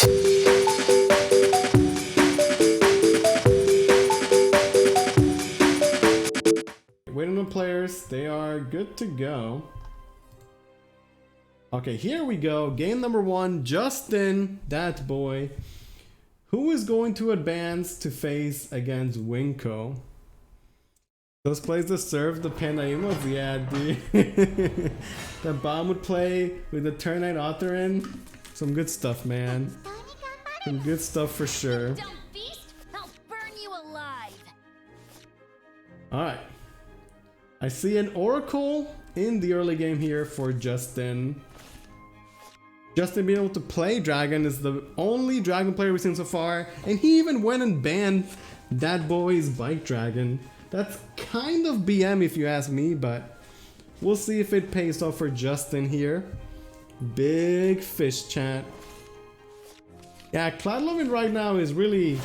Wait on the players, they are good to go. Okay, here we go. Game number 1, Justin, that boy, who is going to advance to face against Winko. Those plays that serve the Panda emotes, yeah, dude. The bomb would play with the turn knight author in. Some good stuff, man. Some good stuff for sure. I'll burn you alive. Alright. I see an Oracle in the early game here for Justin. Justin being able to play Dragon is the only Dragon player we've seen so far. And he even went and banned that boy's Bike Dragon. That's kind of BM if you ask me, but we'll see if it pays off for Justin here. Big fish chat. Yeah, Cloud11 right now is really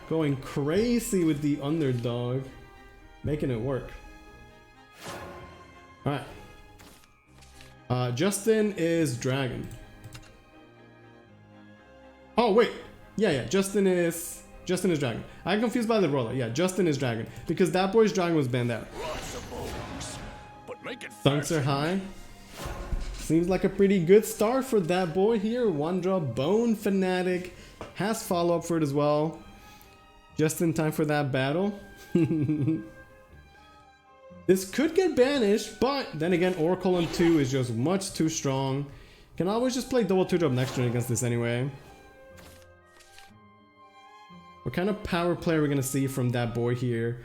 going crazy with the underdog, making it work. Alright. Justin is Dragon. Oh wait, yeah, Justin is Dragon. I'm confused by the roller. Yeah, Justin is Dragon because that boy's Dragon was banned out. Dunks are high. Seems like a pretty good start for that boy here. One draw, Bone Fanatic has follow up for it as well. Just in time for that battle. This could get banished, but then again, Oracle on 2 is just much too strong. Can always just play double 2-drop next turn against this anyway. What kind of power play are we gonna see from that boy here?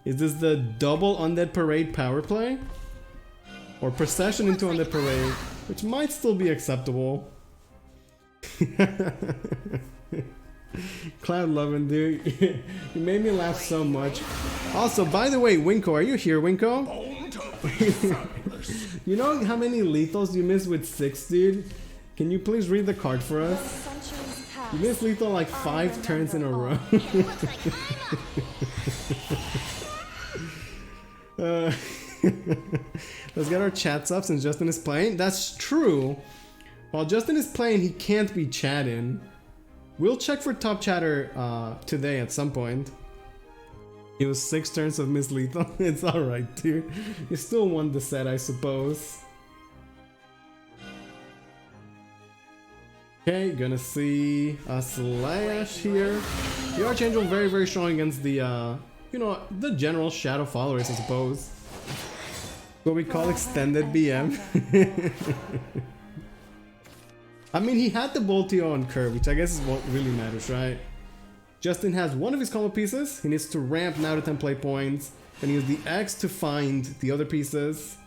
Is this the double Undead Parade power play? Or procession into Undead Parade, which might still be acceptable. Cloud11, dude. You made me laugh so much. Also, by the way, Winko, are you here, Winko? You know how many lethals you missed with 6, dude? Can you please read the card for us? You missed lethal like 5 turns in a row. Let's get our chats up since Justin is playing. That's true. While Justin is playing, he can't be chatting. We'll check for top chatter today at some point. It was 6 turns of Miss Lethal. It's alright, dude. You still won the set, I suppose. Okay, gonna see a Slash here. The Archangel very, very strong against the, you know, the general Shadow followers, I suppose. What we call extended BM. I mean, he had the Voltio on curve, which I guess is what really matters, right? Justin has one of his combo pieces. He needs to ramp now to 10 play points. And use the X to find the other pieces.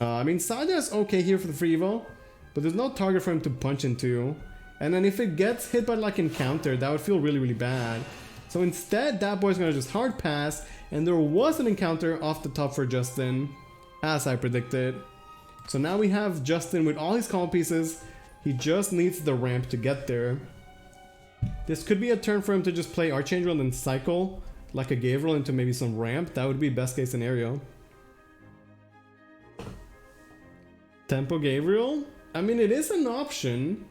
I mean, Sadia is okay here for the free evo, but there's no target for him to punch into. And then if it gets hit by like encounter, that would feel really, really bad. So instead, that boy's gonna just hard pass. And there was an encounter off the top for Justin, as I predicted. So now we have Justin with all his combo pieces. He just needs the ramp to get there. This could be a turn for him to just play Archangel and then cycle like a Gabriel into maybe some ramp. That would be best case scenario. Tempo Gabriel? I mean, it is an option.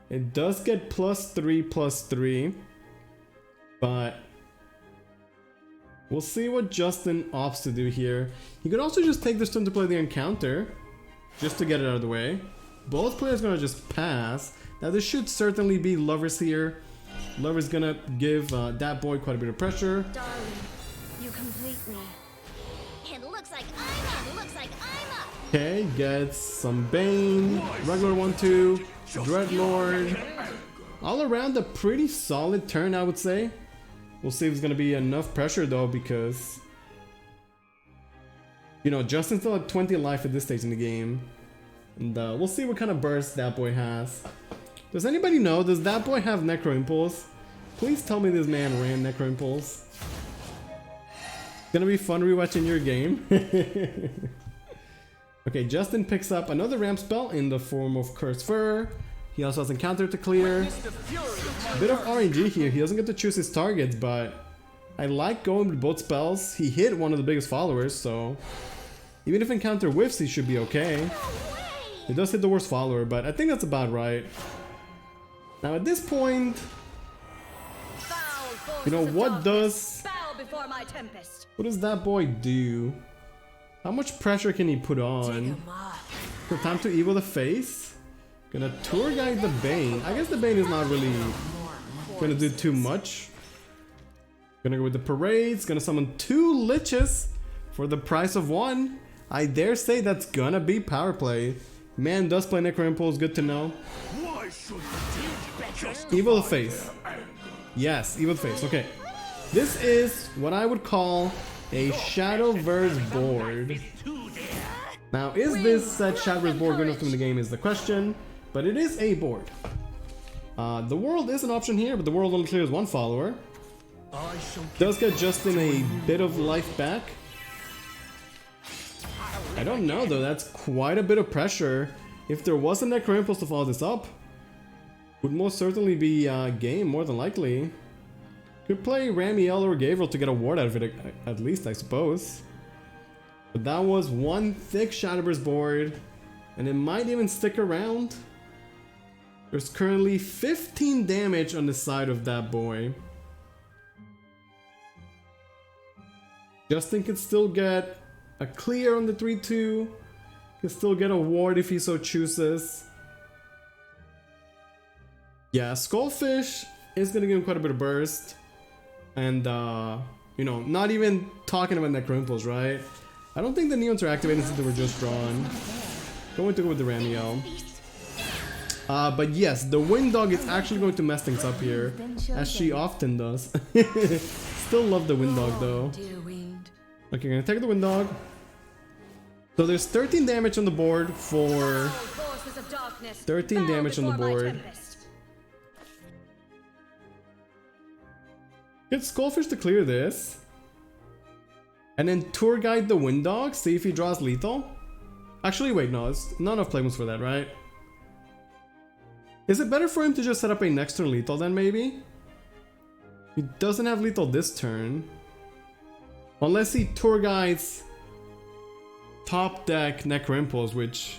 It does get +3/+3. But we'll see what Justin opts to do here. He could also just take this turn to play the encounter, just to get it out of the way. Both players gonna just pass. Now this should certainly be Lovers here. Lovers gonna give that boy quite a bit of pressure. Darling, you complete me. It looks like I'm up. Okay, gets some Bane, regular 1-2, Dreadlord. All around a pretty solid turn, I would say. We'll see if it's gonna be enough pressure though, because you know, Justin's still at 20 life at this stage in the game. And we'll see what kind of burst that boy has. Does anybody know, does that boy have Necro Impulse? Please tell me this man ran Necro Impulse. It's gonna be fun rewatching your game. Okay, Justin picks up another ramp spell in the form of Cursed Fur. He also has Encounter to clear. A bit of RNG here, he doesn't get to choose his targets, but I like going with both spells. He hit one of the biggest followers, so even if Encounter whiffs, he should be okay. It does hit the worst follower, but I think that's about right. Now at this point, you know, what does that boy do? How much pressure can he put on? So time to evil the face. Gonna tour guide the Bane. I guess the Bane is not really gonna do too much. Gonna go with the parades. Gonna summon 2 liches for the price of 1. I dare say that's gonna be power play. Man does play Necro Impulse, good to know. Evil the face. Yes, evil the face. Okay. This is what I would call a Shadowverse board. Now, is this set Shadowverse board good enough to win the game is the question, but it is a board. The world is an option here, but the world only clears 1 follower. Does get Justin a bit of life back. I don't know though, that's quite a bit of pressure. If there was a Necro Impulse to follow this up, would most certainly be game, more than likely. Could play Ramiel or Gabriel to get a ward out of it, at least, I suppose. But that was one thick Shadowverse board, and it might even stick around. There's currently 15 damage on the side of that boy. Justin can still get a clear on the 3-2. Can still get a ward if he so chooses. Yeah, Skullfish is gonna give him quite a bit of burst. And, you know, not even talking about Necro Impulse, right? I don't think the Neons are activated since they were just drawn. Going to go with the Ramiel. But yes, the Wind Dog is actually going to mess things up here, as she often does. Still love the Wind Dog though. Okay, gonna take the Wind Dog. So there's 13 damage on the board for... 13 damage on the board. Get Skullfish to clear this. And then Tour Guide the Wind Dog, see if he draws lethal. Actually, wait, no, it's not enough play moves for that, right? Is it better for him to just set up a next turn lethal then, maybe? He doesn't have lethal this turn. Unless he Tour Guides top deck Necro Impulse, which...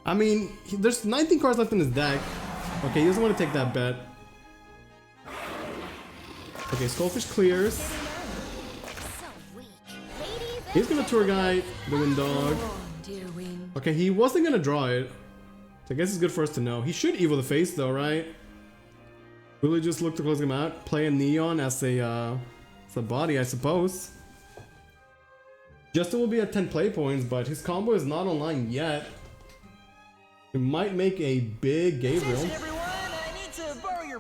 I mean, there's 19 cards left in his deck. Okay, he doesn't want to take that bet. Okay, Skullfish clears. He's gonna Tour Guide the Wind Dog. Okay, he wasn't gonna draw it. So I guess it's good for us to know. He should evil the face though, right? Really just look to close him out. Play a Neon as a body, I suppose. Justin will be at 10 play points, but his combo is not online yet. He might make a big Gabriel.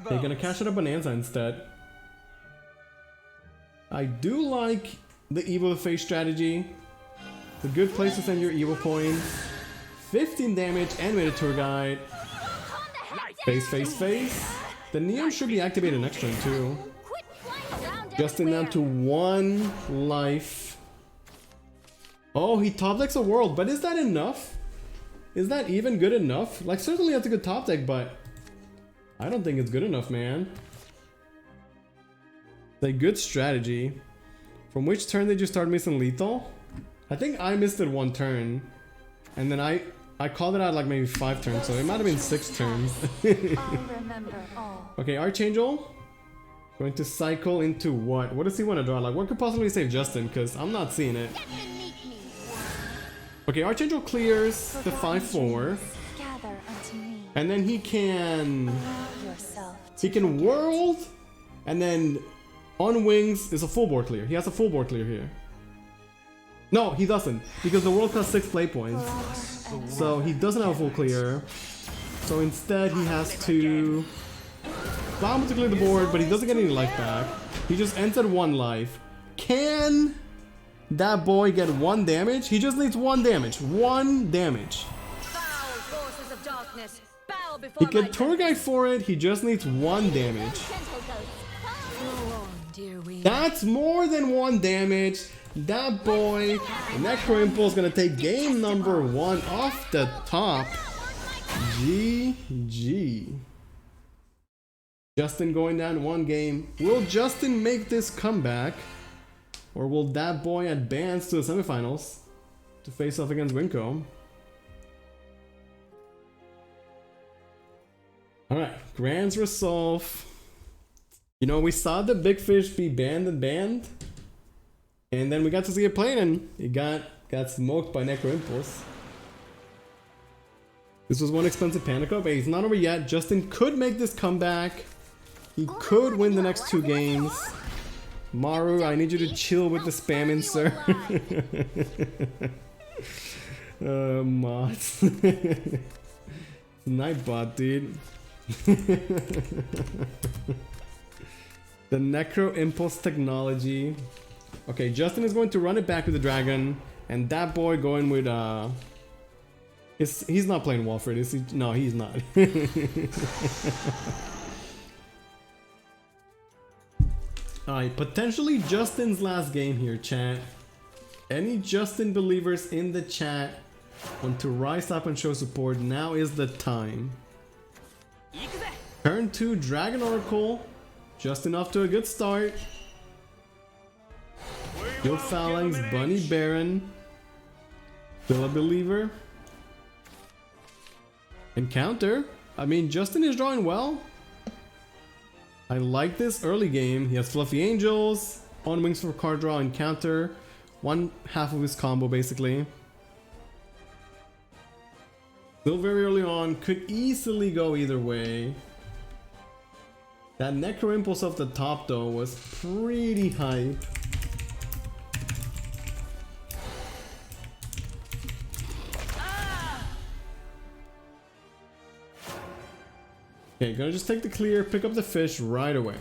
They're gonna cash out a Bonanza instead. I do like the evil the face strategy. It's a good place to send your evil points. 15 damage, animated Tour Guide. Face, face, face. The Neon should be activated next turn too. Justin down to 1 life. Oh, he top decks a world, but is that enough? Is that even good enough? Like, certainly that's a good top deck, but I don't think it's good enough, man. It's a good strategy. From which turn did you start missing lethal? I think I missed it 1 turn. And then I called it out like maybe 5 turns, so it might have been 6 turns. Okay, Archangel. Going to cycle into what? What does he want to draw? Like, what could possibly save Justin? Because I'm not seeing it. Okay, Archangel clears the 5-4. And then he can... He can World. And then on Wings is a full board clear. He has a full board clear here. No, he doesn't. Because the world costs 6 play points. So he doesn't have a full clear. So instead he has to... Bomb to clear the board, but he doesn't get any life back. He just ends at 1 life. Can that boy get 1 damage? He just needs 1 damage. 1 damage. He can Tour Guide for it. He just needs 1 damage. That's more than 1 damage. That boy, Necro Impulse, gonna take game number 1 off the top. GG. Justin going down 1 game. Will Justin make this comeback? Or will that boy advance to the semifinals to face off against Winco? Alright, Grand's Resolve. You know, we saw the big fish be banned, and then we got to see it playing, and it got smoked by Necro Impulse. This was one expensive PandaCup, but he's not over yet. Justin could make this comeback. He could win the next 2 games. Maru, I need you to chill with the spamming, sir. Mods. Nightbot, dude. The Necro Impulse technology. Okay, Justin is going to run it back with the dragon, and that boy going with he's not playing Walfred, is he? No, he's not. Alright, potentially Justin's last game here, chat. Any Justin believers in the chat want to rise up and show support? Now is the time. Turn 2 Dragon Oracle. Justin off to a good start. Guild Phalanx, Bunny Baron. Still a believer. Encounter. I mean, Justin is drawing well. I like this early game. He has Fluffy Angels, on wings for card draw, encounter. 1/2 of his combo basically. Still very early on, could easily go either way. That Necro Impulse off the top though was pretty hype. Okay, gonna just take the clear, pick up the fish right away.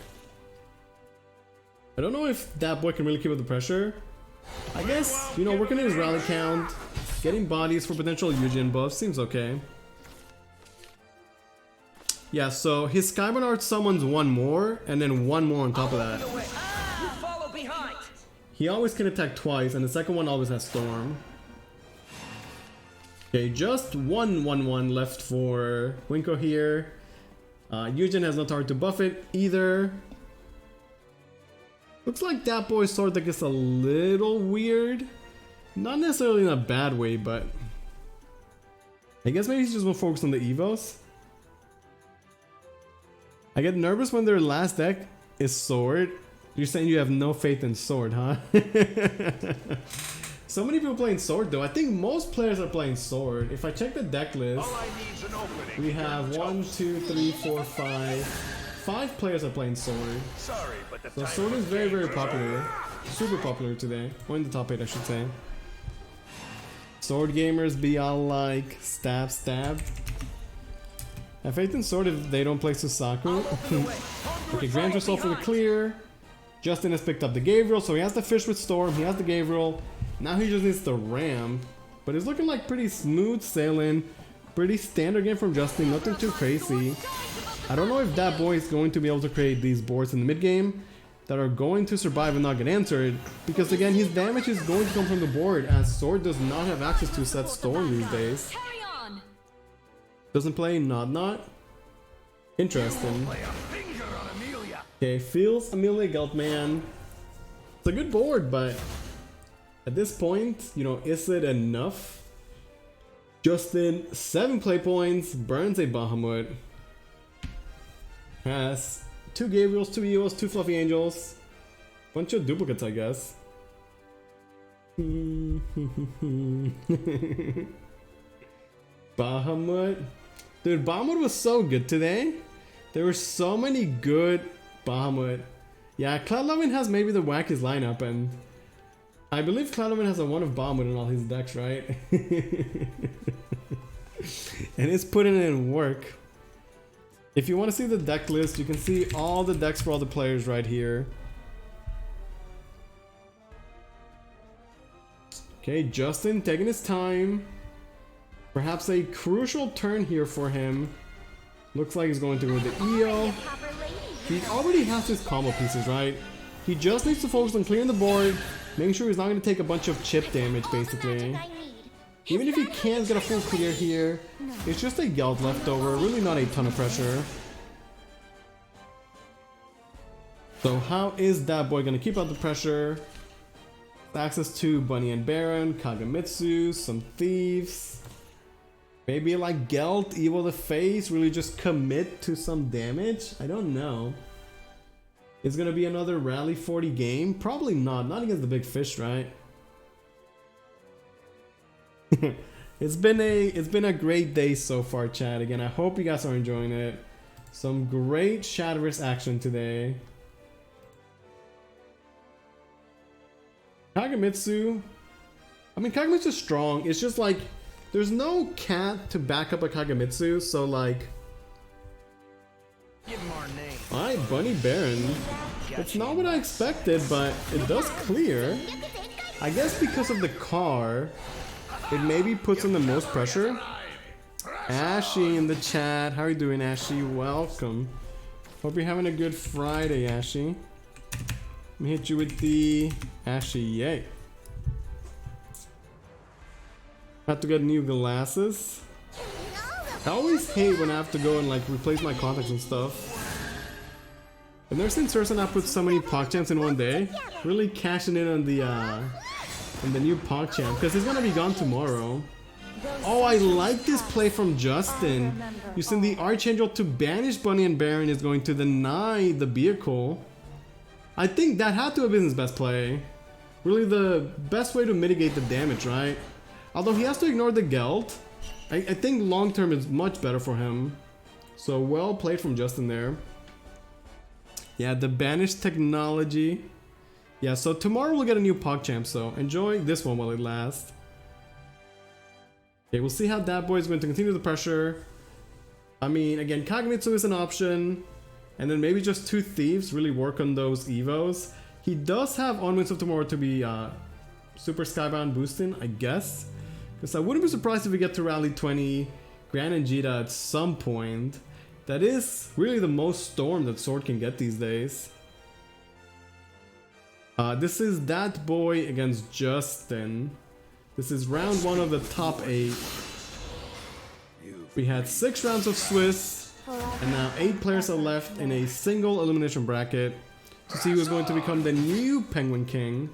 I don't know if that boy can really keep up the pressure. I guess, you know, working in his rally count, getting bodies for potential Eugen buffs seems okay. Yeah, so his Skybound Art summons 1 more, and then 1 more on top of that. He always can attack twice, and the second one always has Storm. Okay, just 1/1/1 left for Winko here. Eugen has no target to buff it either. Looks like that boy's sword deck is a little weird. Not necessarily in a bad way, but I guess maybe he's just more focused on the Evos. I get nervous when their last deck is sword. You're saying you have no faith in sword, huh? So many people playing sword though. I think most players are playing sword. If I check the deck list, we have 1, 2, 3, 4, 5 players are playing sword. So sword is very, very popular. Super popular today. Or in the top 8, I should say. Sword gamers be all like, stab, stab. Have faith in sword if they don't play Susaku. Okay, Grand Resolve for the clear. Justin has picked up the Gabriel, so he has the fish with Storm, he has the Gabriel. Now he just needs the Ram. But it's looking like pretty smooth sailing. Pretty standard game from Justin, nothing too crazy. I don't know if that boy is going to be able to create these boards in the mid game that are going to survive and not get answered. Because again, his damage is going to come from the board, as Sword does not have access to set Storm these days. Doesn't play Not. Interesting. Okay, feels Amelia Geltman. It's a good board, but at this point, you know, is it enough? Justin, 7 play points, burns a Bahamut. Has 2 Gabriels, 2 Eos, 2 Fluffy Angels. Bunch of duplicates, I guess. Bahamut. Dude, Bahamut was so good today. There were so many good Bahamut. Yeah, Cloud11 has maybe the wackiest lineup, and I believe Cloud11 has a 1 of Bahamut in all his decks, right? And it's putting in work. If you want to see the deck list, you can see all the decks for all the players right here. Okay, Justin taking his time. Perhaps a crucial turn here for him. Looks like he's going to go with the EO. He already has his combo pieces, right? He just needs to focus on clearing the board, making sure he's not going to take a bunch of chip damage, basically. Even if he can't get a full clear here, it's just a Geld left over, really not a ton of pressure. So how is that boy going to keep out the pressure? Access to Bunny and Baron, Kagamitsu, some Thieves. Maybe like Gelt, Evil the Face, really just commit to some damage? I don't know. It's gonna be another Rally 40 game? Probably not. Not against the big fish, right? It's been a great day so far, chat. Again, I hope you guys are enjoying it. Some great Shadowverse action today. Kagamitsu. I mean, Kagamitsu's strong. It's just like there's no cat to back up a Kagamitsu, so like. Give him our name. Alright, Bunny Baron. It's not what I expected, but it does clear. I guess because of the car, it maybe puts in the most pressure. Ashy in the chat. How are you doing, Ashy? Welcome. Hope you're having a good Friday, Ashy. Let me hit you with the Ashy, yay. Have to get new glasses. I always hate when I have to go and like replace my contacts and stuff. I've never seen Surson put so many PogChamps in one day. Really cashing in on the new PogChamp because he's gonna be gone tomorrow. Oh, I like this play from Justin. Using the Archangel to banish Bunny and Baron is going to deny the vehicle. I think that had to have been his best play. Really the best way to mitigate the damage, right? Although he has to ignore the Gelt. I think long term is much better for him. So well played from Justin there. Yeah, the banished technology. Yeah, so tomorrow we'll get a new PogChamp, so enjoy this one while it lasts. Okay, we'll see how that boy is going to continue the pressure. I mean, again, Kagamitsu is an option. And then maybe just two Thieves really work on those Evos. He does have On Winds of Tomorrow to be Super Skybound boosting, I guess. Because I wouldn't be surprised if we get to Rally 20 Gran and Jita at some point. That is really the most storm that Sword can get these days. This is that boy against Justin. This is round 1 of the top 8. We had 6 rounds of Swiss, and now 8 players are left in a single elimination bracket to see who's going to become the new Penguin King.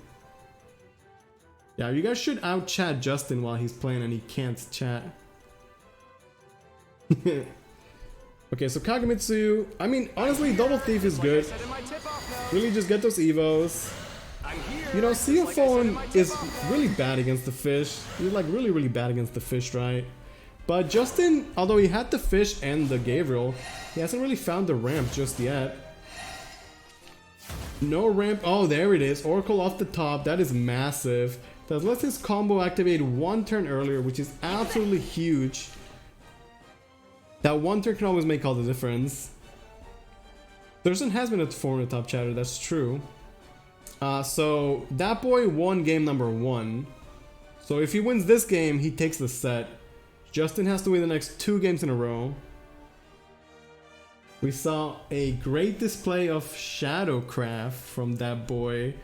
Yeah, you guys should out-chat Justin while he's playing and he can't chat. Okay, so Kagamitsu, I mean, honestly, Double Thief is good. Really just get those Evos. You know, Seal Phone is really bad against the fish. He's like really bad against the fish, right? But Justin, although he had the fish and the Gabriel, he hasn't really found the ramp just yet. No ramp. Oh, there it is. Oracle off the top. That is massive. That lets his combo activate 1 turn earlier, which is absolutely huge. That 1 turn can always make all the difference. Thurston has been at 4 in the top chatter, that's true. So that boy won game number 1. So if he wins this game, he takes the set. Justin has to win the next 2 games in a row. We saw a great display of Shadowcraft from that boy,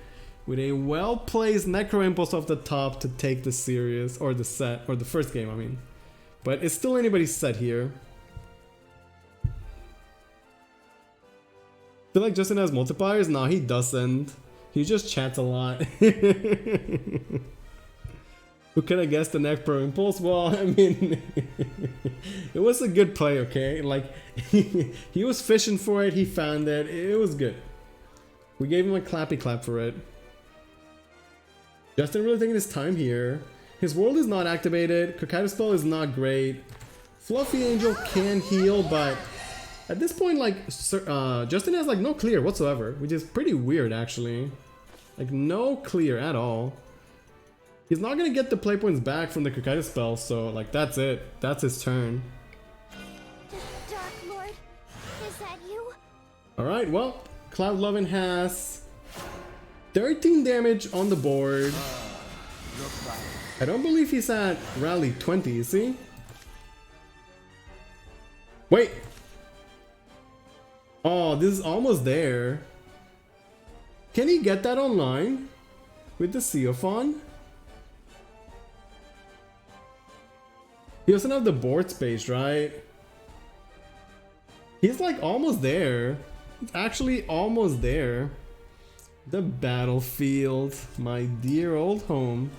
with a well-placed Necro Impulse off the top to take the series, or the set, or the first game, I mean. But it's still anybody's set here. I feel like Justin has multipliers? No, he doesn't. He just chats a lot. Who could have guessed the Necro Impulse? Well, I mean, it was a good play, okay? Like, he was fishing for it, he found it, it was good. We gave him a clappy clap for it. Justin really taking his time here. His world is not activated, Kokaido spell is not great. Fluffy Angel can heal, but at this point, like, Justin has like no clear whatsoever, which is pretty weird actually. Like, no clear at all. He's not gonna get the play points back from the Kokaido spell, so like that's it. That's his turn. Dark Lord, is that you? Alright, well, Cloud Lovin has 13 damage on the board. I don't believe he's at Rally 20, is he? Wait! Oh, this is almost there. Can he get that online? With the Seophon? He doesn't have the board space, right? He's like almost there. He's actually almost there. The battlefield, my dear old home.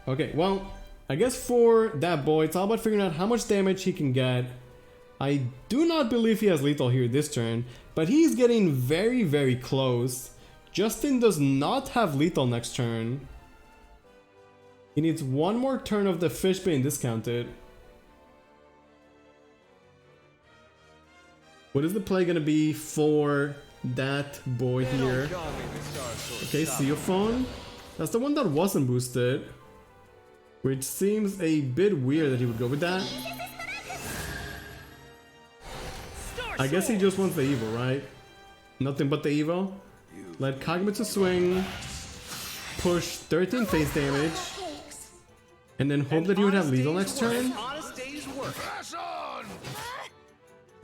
Okay, well, I guess for that boy, it's all about figuring out how much damage he can get. I do not believe he has lethal here this turn, but he's getting very, very close. Justin does not have lethal next turn. He needs one more turn of the fish being discounted. What is the play gonna be for that boy here? Okay, Seophone. That's the one that wasn't boosted. Which seems a bit weird that he would go with that. I guess he just wants the evil, right? Nothing but the evil. Let Kagemitsu swing. Push 13 face damage. And then hope that he would have lethal next turn.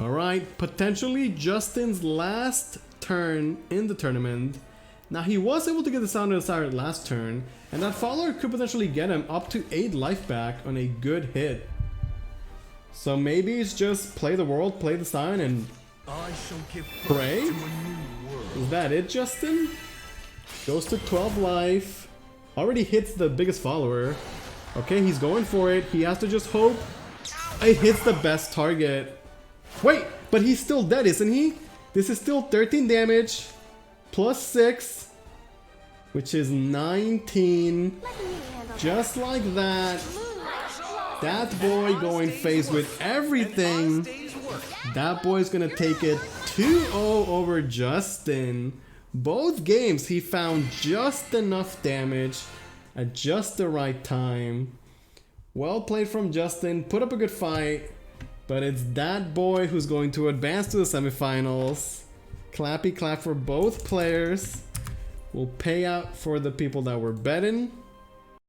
Alright, potentially Justin's last turn in the tournament. Now he was able to get the Sound of the Siren last turn, and that follower could potentially get him up to 8 life back on a good hit. So maybe it's just play the world, play the sign, and pray? Is that it, Justin? Goes to 12 life. Already hits the biggest follower. Okay, he's going for it. He has to just hope it hits the best target. Wait, but he's still dead, isn't he? This is still 13 damage. Plus 6, which is 19. Just like that. That boy going face with everything. That boy's gonna take it 2-0 over Justin. Both games he found just enough damage at just the right time. Well played from Justin, put up a good fight, but it's that boy who's going to advance to the semifinals. Clappy clap for both players. We'll pay out for the people that were betting.